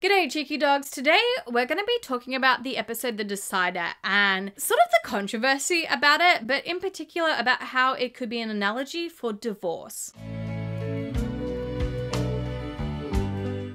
G'day cheeky dogs. Today we're going to be talking about the episode The Decider and sort of the controversy about it, but in particular about how it could be an analogy for divorce.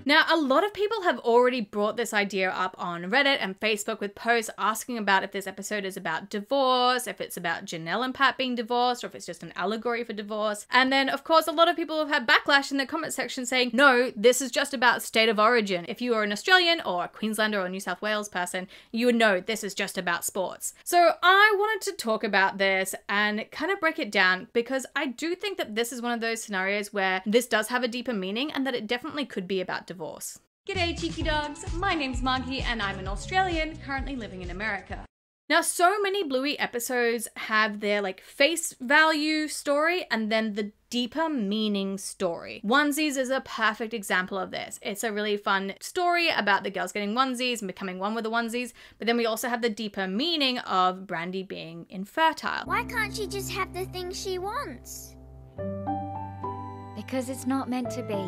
Now, a lot of people have already brought this idea up on Reddit and Facebook with posts asking about if this episode is about divorce, if it's about Janelle and Pat being divorced, or if it's just an allegory for divorce. And then, of course, a lot of people have had backlash in the comment section saying, no, this is just about state of origin. If you are an Australian or a Queenslander or New South Wales person, you would know this is just about sports. So I wanted to talk about this and kind of break it down because I do think that this is one of those scenarios where this does have a deeper meaning and that it definitely could be about divorce. G'day cheeky dogs, my name's Margie and I'm an Australian currently living in America. Now, so many Bluey episodes have their face value story and then the deeper meaning story. Onesies is a perfect example of this. It's a really fun story about the girls getting onesies and becoming one with the onesies, but then we also have the deeper meaning of Brandy being infertile. Why can't she just have the thing she wants? Because it's not meant to be.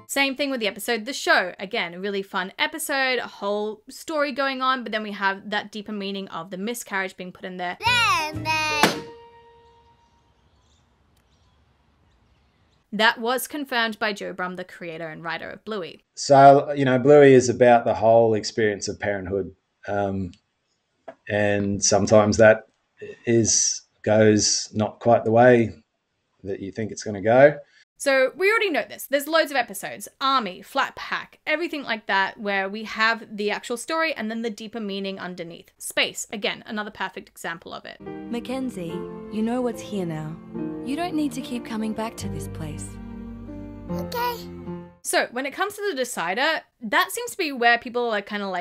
Same thing with the episode The Show. Again, a really fun episode, a whole story going on, but then we have that deeper meaning of the miscarriage being put in there. That was confirmed by Joe Brumm, the creator and writer of Bluey. So, Bluey is about the whole experience of parenthood. And sometimes that goes not quite the way that you think it's going to go. So we already know this. There's loads of episodes, Army, Flat Pack, everything like that, where we have the actual story and then the deeper meaning underneath. Space, again, another perfect example of it. Mackenzie, you know what's here now. You don't need to keep coming back to this place. Okay. So when it comes to The Decider, that seems to be where people are kind of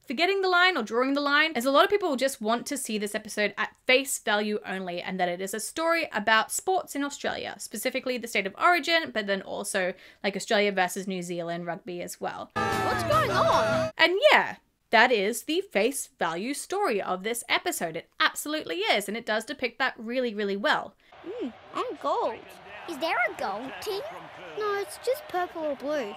forgetting the line or drawing the line, as a lot of people just want to see this episode at face value only and that it is a story about sports in Australia, specifically the state of origin, but then also Australia versus New Zealand rugby as well. What's going on? And yeah, that is the face value story of this episode. It absolutely is, and it does depict that really, really well. And gold. Is there a gold team? No, it's just purple or blue.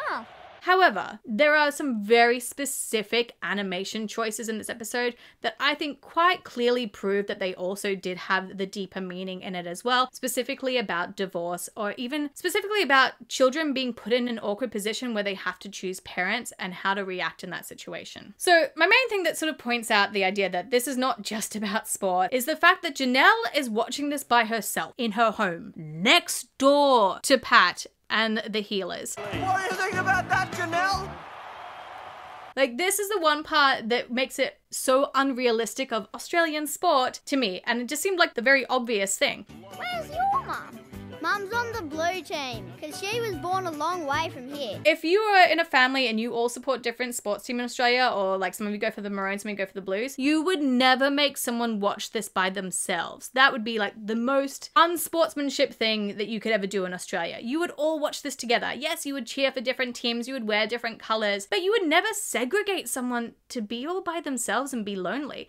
Oh. However, there are some very specific animation choices in this episode that I think quite clearly prove that they also did have the deeper meaning in it as well, specifically about divorce or even specifically about children being put in an awkward position where they have to choose parents and how to react in that situation. So my main thing that sort of points out the idea that this is not just about sport is the fact that Janelle is watching this by herself in her home next door to Pat and the Healers. What do you think about that, Janelle? This is the one part that makes it so unrealistic of Australian sport to me, and it just seemed like the very obvious thing. Where's your mum? Mum's on the blue team, because she was born a long way from here. If you are in a family and you all support different sports teams in Australia, or some of you go for the Maroons, some of you go for the Blues, you would never make someone watch this by themselves. That would be the most unsportsmanship thing that you could ever do in Australia. You would all watch this together. Yes, you would cheer for different teams, you would wear different colours, but you would never segregate someone to be all by themselves and be lonely.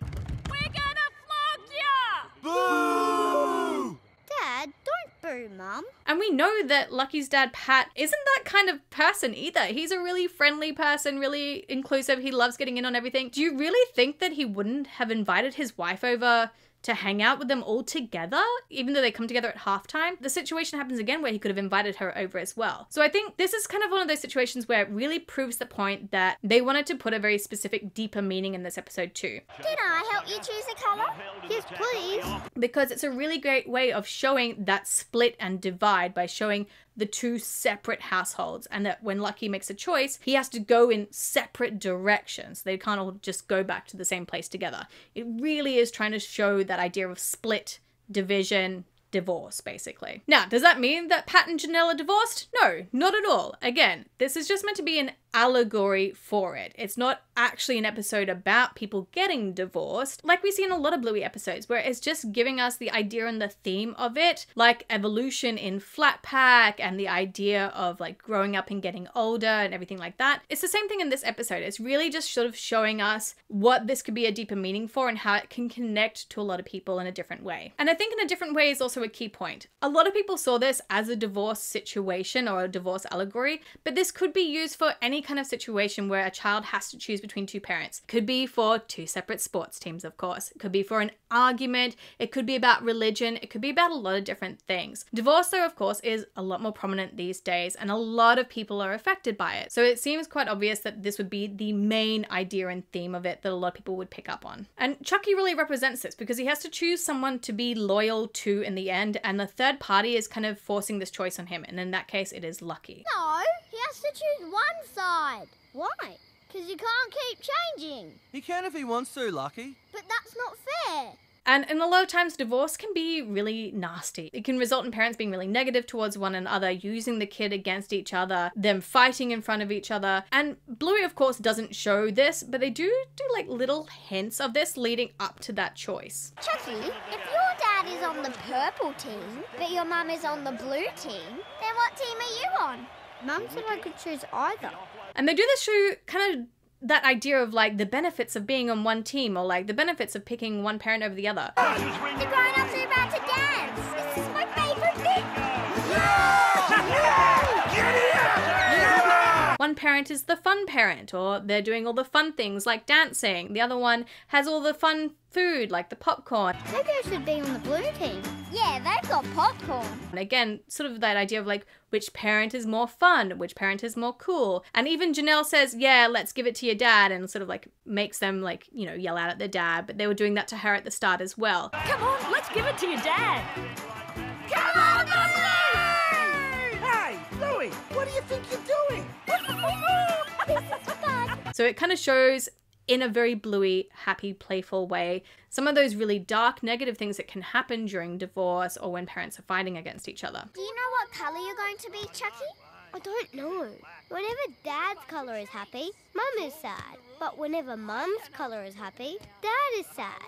We're gonna flog ya! Boo! Dad, don't boo Mum. And we know that Lucky's dad, Pat, isn't that kind of person either. He's a really friendly person, really inclusive. He loves getting in on everything. Do you really think that he wouldn't have invited his wife over to hang out with them all together, even though they come together at halftime? The situation happens again where he could have invited her over as well. So I think this is kind of one of those situations where it really proves the point that they wanted to put a very specific, deeper meaning in this episode too. Can I help you choose a colour? Yes, please. Because it's a really great way of showing that split and divide by showing the two separate households, and that when Lucky makes a choice, he has to go in separate directions. They can't all just go back to the same place together. It really is trying to show that idea of split, division, divorce, basically. Now, does that mean that Pat and Janelle are divorced? No, not at all. Again, this is just meant to be an allegory for it. It's not actually an episode about people getting divorced, like we see in a lot of Bluey episodes, where it's just giving us the idea and the theme of it, like evolution in Flat Pack and the idea of growing up and getting older and everything like that. It's the same thing in this episode. It's really just sort of showing us what this could be a deeper meaning for and how it can connect to a lot of people in a different way. And I think in a different way is also a key point. A lot of people saw this as a divorce situation or a divorce allegory, but this could be used for any kind of situation where a child has to choose between two parents. It could be for two separate sports teams, of course. It could be for an argument. It could be about religion. It could be about a lot of different things. Divorce, though, of course, is a lot more prominent these days, and a lot of people are affected by it. So it seems quite obvious that this would be the main idea and theme of it that a lot of people would pick up on. And Chucky really represents this because he has to choose someone to be loyal to in the end, and the third party is kind of forcing this choice on him, and in that case it is Lucky. No, he has to choose one side. Why? Because you can't keep changing. He can if he wants to, Lucky. But that's not fair. And a lot of times divorce can be really nasty. It can result in parents being really negative towards one another, using the kid against each other, them fighting in front of each other. And Bluey, of course, doesn't show this, but they do like little hints of this leading up to that choice. Chucky, if your dad is on the purple team, but your mum is on the blue team, then what team are you on? Mum said I could choose either. And they do this show kind of that idea of like the benefits of being on one team, or like the benefits of picking one parent over the other. The grown-ups are about to dance. This is my favourite thing. One parent is the fun parent, or they're doing all the fun things like dancing. The other one has all the fun food like the popcorn. Maybe I should be on the blue team. Yeah, they've got popcorn. And again, sort of that idea of like which parent is more fun, which parent is more cool. And even Janelle says, yeah, let's give it to your dad, and sort of like makes them like, you know, yell out at their dad. But they were doing that to her at the start as well. Come on, let's give it to your dad. Come on, Bluey! Hey, Bluey, what do you think you're doing? This is fun. So it kind of shows in a very Bluey, happy, playful way some of those really dark, negative things that can happen during divorce or when parents are fighting against each other. Do you know what colour you're going to be, Chucky? I don't know. Whenever Dad's colour is happy, Mum is sad. But whenever Mum's colour is happy, Dad is sad.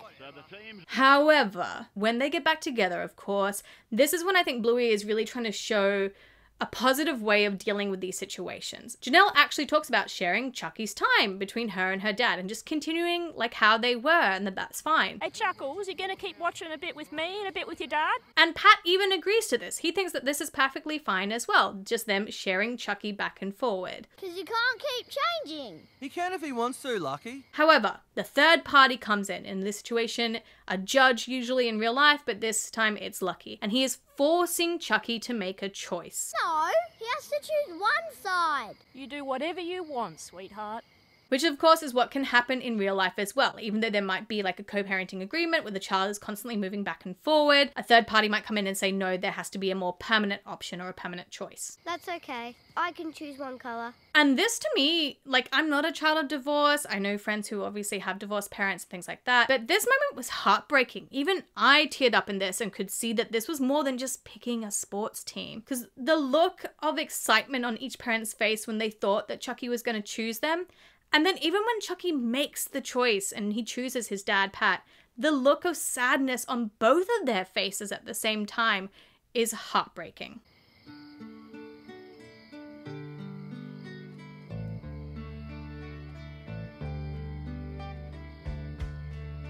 However, when they get back together, of course, this is when I think Bluey is really trying to show a positive way of dealing with these situations. Janelle actually talks about sharing Chucky's time between her and her dad and just continuing like how they were, and that's fine. Hey, Chuckles, you gonna keep watching a bit with me and a bit with your dad? And Pat even agrees to this. He thinks that this is perfectly fine as well, just them sharing Chucky back and forward. Because you can't keep changing. He can if he wants to, Lucky. However, the third party comes in this situation, a judge usually in real life, but this time it's Lucky, and he is forcing Chucky to make a choice. No, he has to choose one side. You do whatever you want, sweetheart. Which of course is what can happen in real life as well. Even though there might be like a co-parenting agreement where the child is constantly moving back and forward, a third party might come in and say, no, there has to be a more permanent option or a permanent choice. That's okay. I can choose one colour. And this to me, like, I'm not a child of divorce. I know friends who obviously have divorced parents and things like that. But this moment was heartbreaking. Even I teared up in this and could see that this was more than just picking a sports team. Because the look of excitement on each parent's face when they thought that Chucky was going to choose them, and then even when Chucky makes the choice and he chooses his dad, Pat, the look of sadness on both of their faces at the same time is heartbreaking.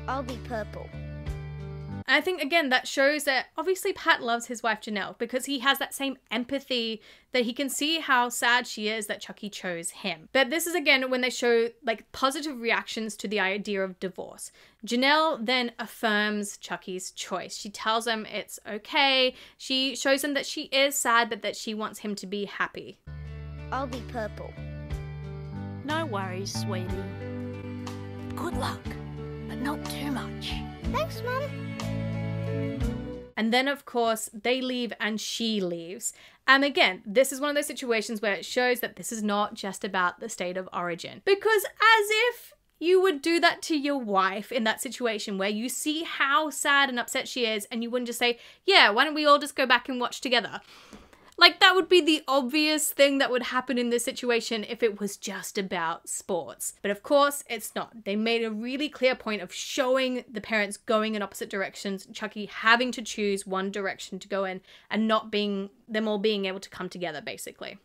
I'll be purple. And I think, again, that shows that obviously Pat loves his wife Janelle because he has that same empathy that he can see how sad she is that Chucky chose him. But this is, again, when they show like positive reactions to the idea of divorce. Janelle then affirms Chucky's choice. She tells him it's okay. She shows him that she is sad, but that she wants him to be happy. I'll be purple. No worries, sweetie. Good luck, but not too much. Thanks, Mum. And then, of course, they leave and she leaves. And again, this is one of those situations where it shows that this is not just about the state of origin. Because as if you would do that to your wife in that situation where you see how sad and upset she is and you wouldn't just say, yeah, why don't we all just go back and watch together? Like, that would be the obvious thing that would happen in this situation if it was just about sports. But of course, it's not. They made a really clear point of showing the parents going in opposite directions, Chucky having to choose one direction to go in, and not being them all being able to come together, basically.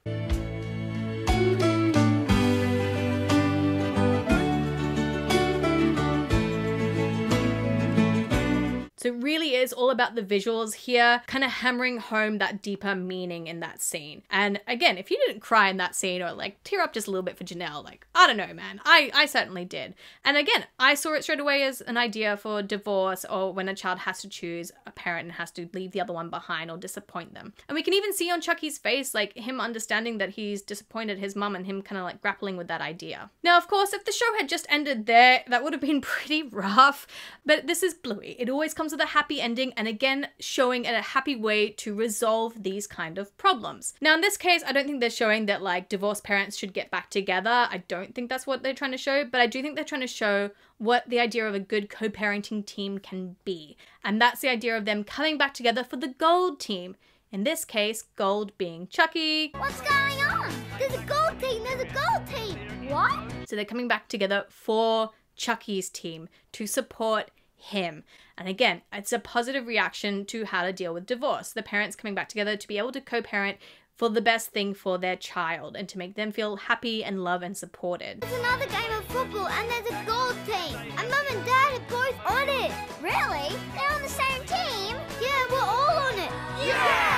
So really is all about the visuals here, kind of hammering home that deeper meaning in that scene. And again, if you didn't cry in that scene or like tear up just a little bit for Janelle, like, I don't know, man. I certainly did. And again, I saw it straight away as an idea for divorce, or when a child has to choose a parent and has to leave the other one behind or disappoint them. And we can even see on Chucky's face, like, him understanding that he's disappointed his mum and him kind of like grappling with that idea. Now, of course, if the show had just ended there, that would have been pretty rough, but this is Bluey. It always comes with a happy ending, and again, showing a happy way to resolve these kind of problems. Now, in this case, I don't think they're showing that like divorced parents should get back together. I don't think that's what they're trying to show, but I do think they're trying to show what the idea of a good co-parenting team can be. And that's the idea of them coming back together for the gold team. In this case, gold being Chucky. What's going on? There's a gold team, there's a gold team. What? So they're coming back together for Chucky's team to support him. And again, it's a positive reaction to how to deal with divorce. The parents coming back together to be able to co-parent for the best thing for their child and to make them feel happy and loved and supported. There's another game of football and there's a gold team. And Mum and Dad are both on it. Really? They're on the same team? Yeah, we're all on it. Yeah!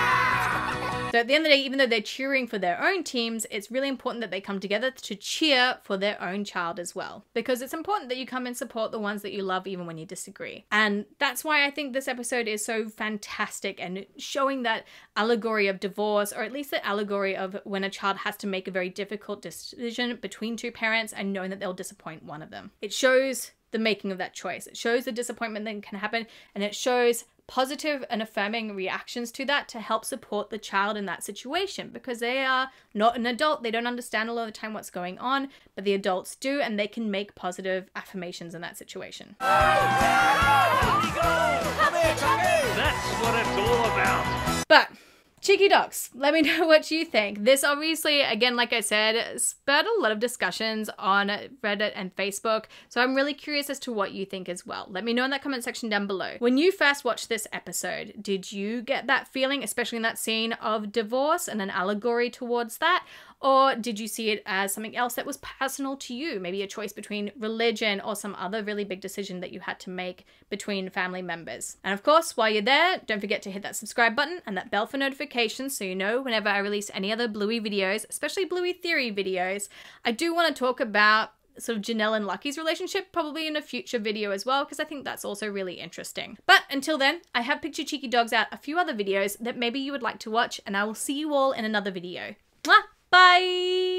So at the end of the day, even though they're cheering for their own teams, it's really important that they come together to cheer for their own child as well. Because it's important that you come and support the ones that you love even when you disagree. And that's why I think this episode is so fantastic and showing that allegory of divorce, or at least the allegory of when a child has to make a very difficult decision between two parents and knowing that they'll disappoint one of them. It shows the making of that choice. It shows the disappointment that can happen, and it shows positive and affirming reactions to that to help support the child in that situation, because they are not an adult. They don't understand a lot of the time what's going on, but the adults do, and they can make positive affirmations in that situation. That's what it's all about. But Cheeky Dogs, let me know what you think. This obviously, again, like I said, spurred a lot of discussions on Reddit and Facebook, so I'm really curious as to what you think as well. Let me know in that comment section down below. When you first watched this episode, did you get that feeling, especially in that scene of divorce and an allegory towards that? Or did you see it as something else that was personal to you? Maybe a choice between religion or some other really big decision that you had to make between family members. And of course, while you're there, don't forget to hit that subscribe button and that bell for notifications so you know whenever I release any other Bluey videos, especially Bluey Theory videos. I do want to talk about sort of Janelle and Lucky's relationship probably in a future video as well, because I think that's also really interesting. But until then, I have pictured Cheeky Dogs out a few other videos that maybe you would like to watch, and I will see you all in another video. Mwah! Bye!